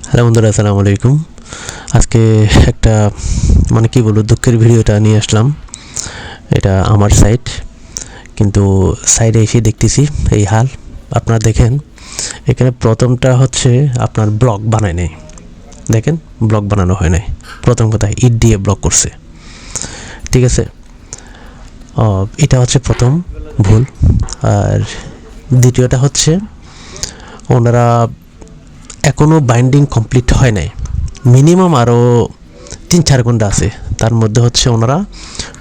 Hello বন্ধুরা, আসসালামু আলাইকুম। আজকে একটা কি বলবো দুঃখের ভিডিওটা নিয়ে আসলাম। এটা আমার সাইট, কিন্তু সাইডে এসে দেখতেছি এই হাল। আপনারা দেখেন, এখানে প্রথমটা হচ্ছে আপনার ব্লক বানায় নেই। দেখেন, ব্লক বানানো হয় নাই। প্রথম কথা, ইট দিয়ে ব্লক করছে, ঠিক আছে। এটা হচ্ছে প্রথম ভুল। আর দ্বিতীয়টা হচ্ছে ওনারা এখনও বাইন্ডিং কমপ্লিট হয় নাই, মিনিমাম আরও 3-4 ঘন্টা আছে। তার মধ্যে হচ্ছে ওনারা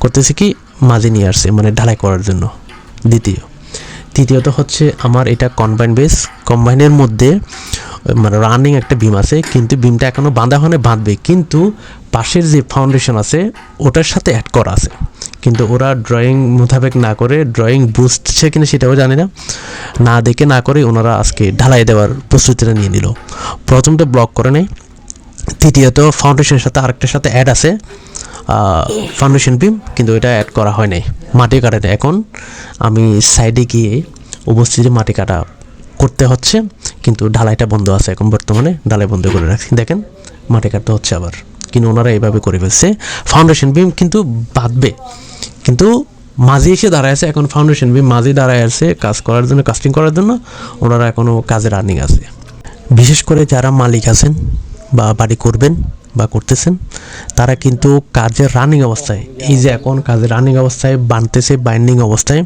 করতেছে কি মাঝে নিয়ে আসছে, ঢালাই করার জন্য। তৃতীয়ত হচ্ছে আমার এটা কম্বাইন বেস, কম্বাইনের মধ্যে রানিং একটা বিম আছে, কিন্তু বিমটা এখনও বাঁধা হয় না, বাঁধবে, কিন্তু পাশের যে ফাউন্ডেশন আছে ওটার সাথে অ্যাড করা আছে, কিন্তু ওরা ড্রয়িং মোতাবেক না করে, ড্রয়িং বুঝছে কিনা সেটাও জানি না, না দেখে না করে ওনারা আজকে ঢালাই দেওয়ার প্রস্তুতিটা নিয়ে নিল। প্রথমটা ব্লক করে নেই, তৃতীয়ত ফাউন্ডেশনের সাথে আরেকটার সাথে অ্যাড আছে ফাউন্ডেশন বিম, কিন্তু এটা অ্যাড করা হয় নাই, মাটি কাটাতে। এখন আমি সাইডে গিয়ে উপস্থিতি মাটি কাটা করতে হচ্ছে, কিন্তু ঢালাইটা বন্ধ আছে এখন বর্তমানে, ঢালাই বন্ধ করে রাখছি। দেখেন মাটি কাটতে হচ্ছে আবার, কিন্তু ওনারা এইভাবে করে ফেলছে। ফাউন্ডেশন বিম কিন্তু বাঁধবে, কিন্তু মাঝে এসে দাঁড়ায় আছে। এখন ফাউন্ডেশন বিম মাঝে দাঁড়ায় আছে কাজ করার জন্য, কাস্টিং করার জন্য। ওনারা এখনও কাজে রানিং আছে। বিশেষ করে যারা মালিক আছেন বা বাড়ি করবেন বা করতেছেন, তারা কিন্তু কাজের রানিং অবস্থায়, এই যে এখন কাজের রানিং অবস্থায় বানতেছে, বাইন্ডিং অবস্থায়,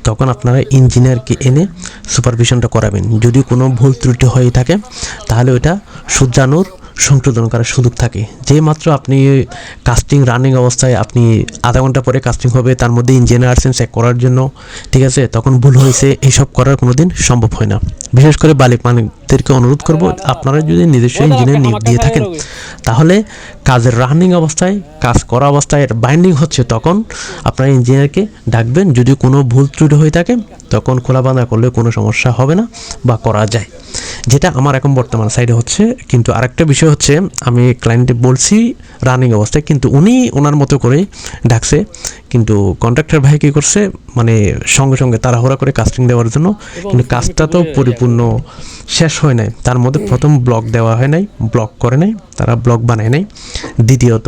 তখন আপনারা ইঞ্জিনিয়ারকে এনে সুপারভিশনটা করাবেন। যদি কোনো ভুল ত্রুটি হয়ে থাকে তাহলে ওইটা শুধরানোর, সংশোধন করার সুযোগ থাকে। যে মাত্র আপনি কাস্টিং রানিং অবস্থায়, আপনি আধা ঘন্টা পরে কাস্টিং হবে, তার মধ্যে ইঞ্জিনিয়ার আসছেন চেক করার জন্য, ঠিক আছে, তখন ভুল হয়েছে, এইসব করার কোনো দিন সম্ভব হয় না। বিশেষ করে মালিকদেরকে অনুরোধ করব, আপনারা যদি নিজস্ব ইঞ্জিনিয়ার নিয়োগ দিয়ে থাকেন, তাহলে কাজের রানিং অবস্থায়, কাজ করা অবস্থায় বাইন্ডিং হচ্ছে, তখন আপনারা ইঞ্জিনিয়ারকে ডাকবেন। যদি কোনো ভুল ত্রুটি হয়ে থাকে তখন খোলা বাঁধা করলে কোনো সমস্যা হবে না বা করা যায়, যেটা আমার এখন বর্তমান সাইডে হচ্ছে। কিন্তু আরেকটা বিষয় হচ্ছে, আমি ক্লায়েন্টে বলছি রানিং অবস্থায়, কিন্তু উনি ওনার মতো করে ডাকছে, কিন্তু কন্ট্রাক্টর ভাই কী করছে, সঙ্গে সঙ্গে তাড়াহুড়া করে কাস্টিং দেওয়ার জন্য, কিন্তু কাজটা তো পরিপূর্ণ শেষ হয় নাই। তার মধ্যে প্রথম ব্লক দেওয়া হয় নাই, ব্লক করে নাই, তারা ব্লক বানায় নাই। দ্বিতীয়ত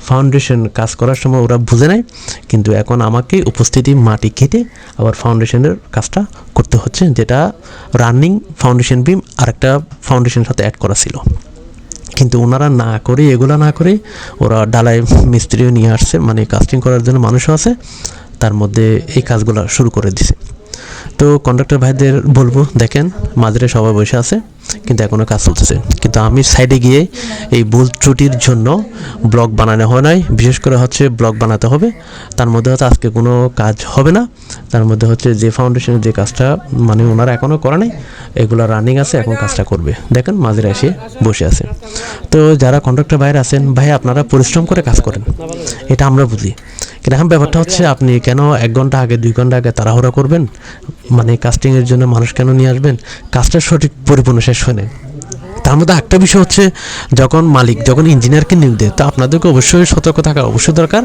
ফাউন্ডেশন কাজ করার সময় ওরা বুঝে নাই, কিন্তু এখন আমাকে উপস্থিতি মাটি কেটে আবার ফাউন্ডেশনের কাজটা করতে হচ্ছে, যেটা রানিং ফাউন্ডেশন বিম আরেকটা ফাউন্ডেশনের সাথে অ্যাড করা ছিল। কিন্তু ওনারা না করে, এগুলো না করে ওরা ডালাই মিস্ত্রিও নিয়ে আসছে, কাস্টিং করার জন্য মানুষও আছে, তার মধ্যে এই কাজগুলো শুরু করে দিছে। তো কন্ট্রাক্টর ভাইদের বলবো, দেখেন মাঝে সবাই বসে আছে, কিন্তু এখনও কাজ চলতেছে। কিন্তু আমি সাইডে গিয়ে এই ভুল ত্রুটির জন্য ব্লক বানানো হয় নাই। বিশেষ করে হচ্ছে ব্লক বানাতে হবে, তার মধ্যে হচ্ছে আজকে কোনো কাজ হবে না। তার মধ্যে হচ্ছে যে ফাউন্ডেশনের যে কাজটা ওনারা এখনও করে নাই, এগুলো রানিং আছে, এখন কাজটা করবে। দেখেন মাঝিরা এসে বসে আছে। তো যারা কন্ট্রাক্টর বাইরে আছেন, ভাই আপনারা পরিশ্রম করে কাজ করেন, এটা আমরা বুঝি, কিন্তু এখন ব্যাপারটা হচ্ছে আপনি কেন 1 ঘন্টা আগে 2 ঘন্টা আগে তাড়াহুড়া করবেন, কাস্টিংয়ের জন্য মানুষ কেন নিয়ে আসবেন, কাজটা সঠিক পরিপূর্ণ শেষ হয় না। তার মধ্যে একটা বিষয় হচ্ছে, যখন ইঞ্জিনিয়ারকে নিয়োগ দেয়, তো আপনাদেরকে অবশ্যই সতর্ক থাকা অবশ্যই দরকার,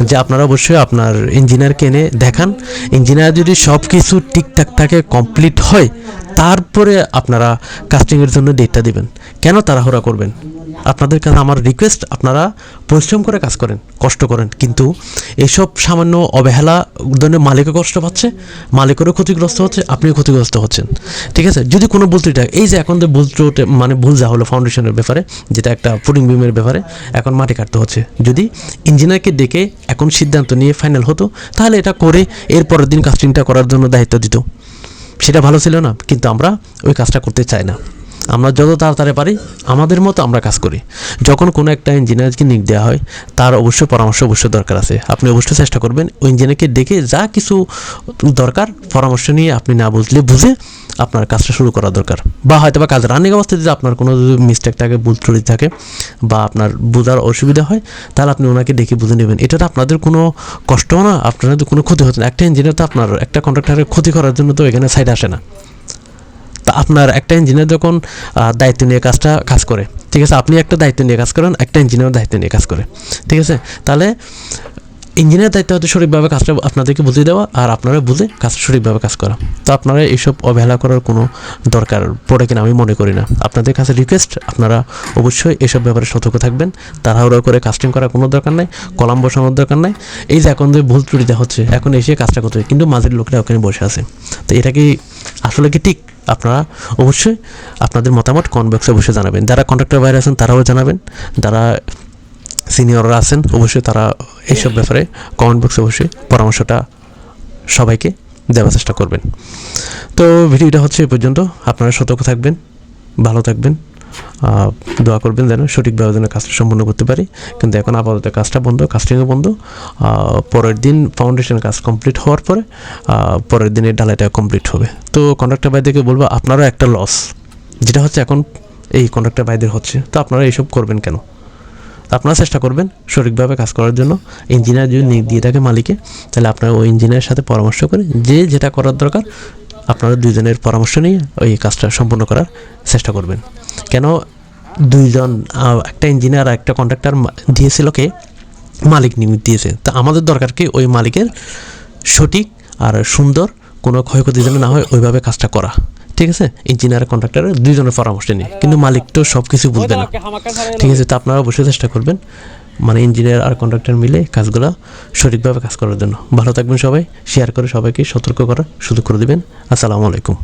যে আপনারা অবশ্যই আপনার ইঞ্জিনিয়ারকে এনে দেখান। ইঞ্জিনিয়ার যদি সব কিছু ঠিকঠাক থাকে, কমপ্লিট হয়, তারপরে আপনারা কাস্টিংয়ের জন্য ডেটটা দেবেন। কেন তাড়াহুড়া করবেন? আপনাদের কাছে আমার রিকোয়েস্ট, আপনারা পরিশ্রম করে কাজ করেন, কষ্ট করেন, কিন্তু এইসব সামান্য অবহেলা ধরনের মালিকও কষ্ট পাচ্ছে, মালিকেরও ক্ষতিগ্রস্ত হচ্ছে, আপনিও ক্ষতিগ্রস্ত হচ্ছেন, ঠিক আছে। যদি কোনো ভুল ত্রুটি, এই যে এখন তো ভুল ত্রুটি ভুল যা হলো ফাউন্ডেশনের ব্যাপারে, যেটা একটা ফুটিং বিমের ব্যাপারে, এখন মাটি কাটতে হচ্ছে। যদি ইঞ্জিনিয়ারকে ডেকে এখন সিদ্ধান্ত নিয়ে ফাইনাল হতো, তাহলে এটা করে এর পরের দিন কাস্টিংটা করার জন্য দায়িত্ব দিত, সেটা ভালো ছিল না। কিন্তু আমরা ওই কাজটা করতে চাই না। আমরা যত তাড়াতাড়ি পারি আমাদের মতো আমরা কাজ করি। যখন কোনো একটা ইঞ্জিনিয়ারকে নিয়োগ দেওয়া হয়, তার অবশ্যই পরামর্শ অবশ্যই দরকার আছে। আপনি অবশ্যই চেষ্টা করবেন ওই ইঞ্জিনিয়ারকে ডেকে যা কিছু দরকার পরামর্শ নিয়ে, আপনি না বুঝলে বুঝে আপনার কাজটা শুরু করা দরকার। বা হয়তো বা কাজ রানিং অবস্থায় যদি আপনার কোনো মিস্টেক থাকে, ভুল ত্রুটি থাকে, বা আপনার বোঝার অসুবিধা হয়, তাহলে আপনি ওনাকে ডেকে বুঝে নেবেন। এটা তো আপনাদের কোনো কষ্টও না, আপনাদের কোনো ক্ষতি হচ্ছে না। একটা ইঞ্জিনিয়ার তো আপনার একটা কন্ট্রাক্টরের ক্ষতি করার জন্য তো এখানে সাইড আসে না। তা আপনার একটা ইঞ্জিনিয়ার যখন দায়িত্ব নিয়ে কাজ করে, ঠিক আছে, আপনি একটা দায়িত্ব নিয়ে কাজ করেন, একটা ইঞ্জিনিয়ার দায়িত্ব নিয়ে কাজ করে, ঠিক আছে, তাহলে ইঞ্জিনিয়ার দায়িত্ব হচ্ছে সঠিকভাবে কাজটা আপনাদেরকে বুঝিয়ে দেওয়া আর আপনারা বুঝে কাজটা সঠিকভাবে কাজ করা। তো আপনারা এইসব অবহেলা করার কোনো দরকার পড়ে কিনা আমি মনে করি না। আপনাদের কাছে রিকোয়েস্ট, আপনারা অবশ্যই এসব ব্যাপারে সতর্ক থাকবেন। তাড়াহুড়ো করে কাস্টিং করার কোনো দরকার নাই, কলাম বসানোর দরকার নাই। এই যে এখন যে ভুল ত্রুটিটা হচ্ছে, এখন এসে কাজটা করতে হয় কিন্তু মাঝের লোকরা ওখানে বসে আছে। তো এটা কি আসলে কি ঠিক? আপনারা অবশ্যই আপনাদের মতামত কমেন্ট বক্সে অবশ্যই জানাবেন। যারা কন্ট্রাক্টর বাইরে আছেন তারাও জানাবেন, যারা সিনিয়ররা আছেন অবশ্যই তারা এইসব ব্যাপারে কমেন্ট বক্সে অবশ্যই পরামর্শটা সবাইকে দেওয়ার চেষ্টা করবেন। তো ভিডিওটা হচ্ছে এ পর্যন্ত। আপনারা সতর্ক থাকবেন, ভালো থাকবেন, দোয়া করবেন যেন সঠিকভাবে যেন কাজটা সম্পন্ন করতে পারি। কিন্তু এখন আপাতত কাজটা বন্ধ, কাস্টিংও বন্ধ। পরের দিন ফাউন্ডেশন কাজ কমপ্লিট হওয়ার পরে পরের দিনের ঢালাইটা কমপ্লিট হবে। তো কন্ট্রাক্টর ভাইদেরকে বলবো আপনারও একটা লস যেটা হচ্ছে এখন এই কন্ট্রাক্টর ভাইদের হচ্ছে। তো আপনারা এইসব করবেন কেন? আপনারা চেষ্টা করবেন সঠিকভাবে কাজ করার জন্য। ইঞ্জিনিয়ার যদি নিয়োগ দিয়ে থাকে মালিকে, তাহলে আপনারা ওই ইঞ্জিনিয়ারের সাথে পরামর্শ করে যে যেটা করার দরকার আপনারা দুইজনের পরামর্শ নিয়ে ওই কাজটা সম্পন্ন করার চেষ্টা করবেন। কেন দুইজন, একটা ইঞ্জিনিয়ার আর একটা কন্ট্রাক্টর দিয়েছিল কে? মালিক নিয়োগ দিয়েছে। তা আমাদের দরকার কি ওই মালিকের সঠিক আর সুন্দর কোনো ক্ষয়ক্ষতি যেন না হয় ওইভাবে কাজটা করা। ঠিক আছে, ইঞ্জিনিয়ার কন্ট্রাক্টরের দুইজনের পরামর্শ নিয়ে, কিন্তু মালিক তো সব কিছু বুঝবে না। ঠিক আছে, তো আপনারা অবশ্যই চেষ্টা করবেন মানে ইঞ্জিনিয়ার আর কন্ট্রাক্টর মিলে কাজগুলো সঠিকভাবে কাজ করার জন্য। ভালো থাকবেন সবাই, শেয়ার করে সবাইকে সতর্ক করার সুযোগ করে দেবেন। আসসালামু আলাইকুম।